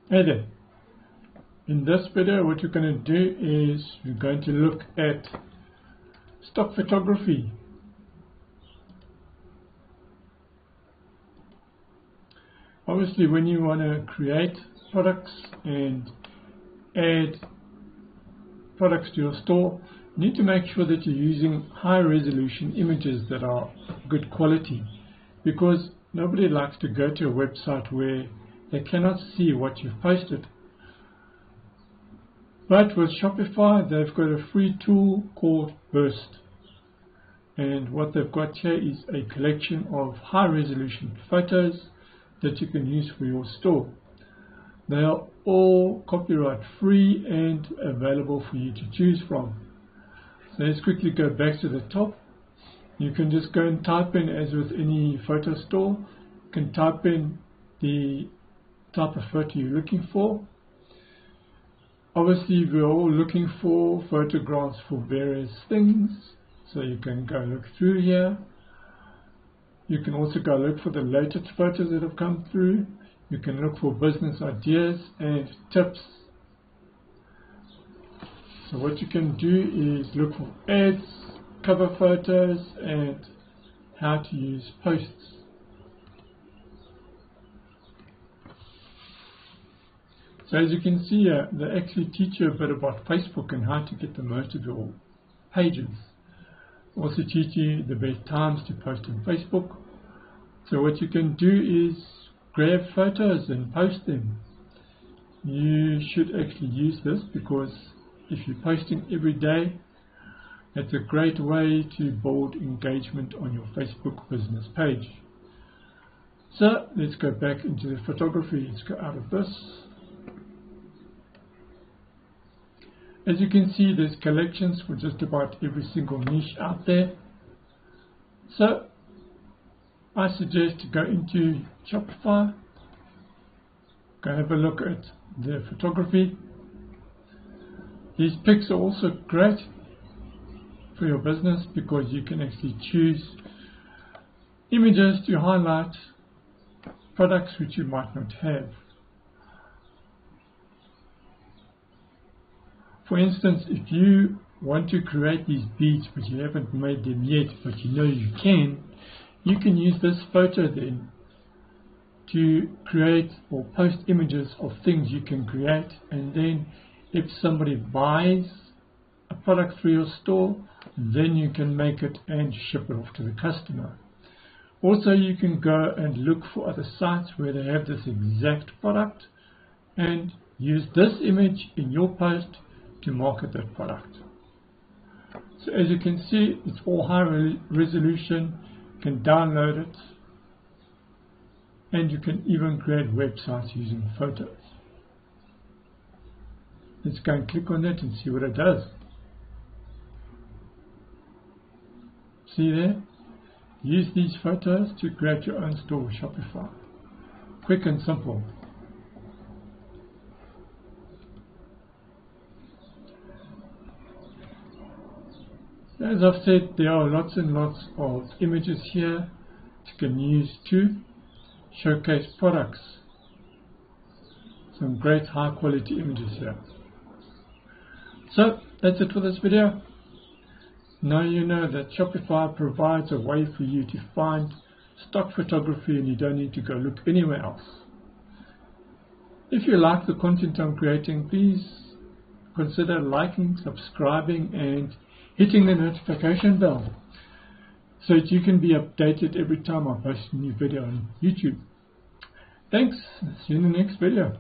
Hey there. In this video what we're going to do is we're going to look at stock photography. Obviously when you want to create products and add products to your store, you need to make sure that you're using high resolution images that are good quality, because nobody likes to go to a website where they cannot see what you've posted. But with Shopify, they've got a free tool called Burst, and what they've got here is a collection of high resolution photos that you can use for your store. They are all copyright free and available for you to choose from. So let's quickly go back to the top. You can just go and type in, as with any photo store, you can type in the type of photo you're looking for. Obviously we're all looking for photographs for various things, so you can go look through here. You can also go look for the latest photos that have come through. You can look for business ideas and tips. So what you can do is look for ads, cover photos, and how to use posts. So as you can see here, they actually teach you a bit about Facebook and how to get the most of your pages. Also teach you the best times to post on Facebook. So what you can do is grab photos and post them. You should actually use this, because if you're posting every day, it's a great way to build engagement on your Facebook business page. So let's go back into the photography. Let's go out of this. As you can see, there's collections for just about every single niche out there. So I suggest to go into Shopify, go have a look at the photography. These pics are also great for your business, because you can actually choose images to highlight products which you might not have. For instance, if you want to create these beads but you haven't made them yet, but you know you can use this photo then to create or post images of things you can create, and then if somebody buys a product through your store, then you can make it and ship it off to the customer. Also, you can go and look for other sites where they have this exact product and use this image in your post to market that product. So as you can see, it's all high resolution. You can download it, and you can even create websites using photos. Let's go and click on it and see what it does. See there? Use these photos to create your own store with Shopify. Quick and simple. As I've said, there are lots and lots of images here that you can use to showcase products. Some great high quality images here. So that's it for this video. Now you know that Shopify provides a way for you to find stock photography and you don't need to go look anywhere else. If you like the content I'm creating, please consider liking, subscribing, and hitting the notification bell so that you can be updated every time I post a new video on YouTube. Thanks. See you in the next video.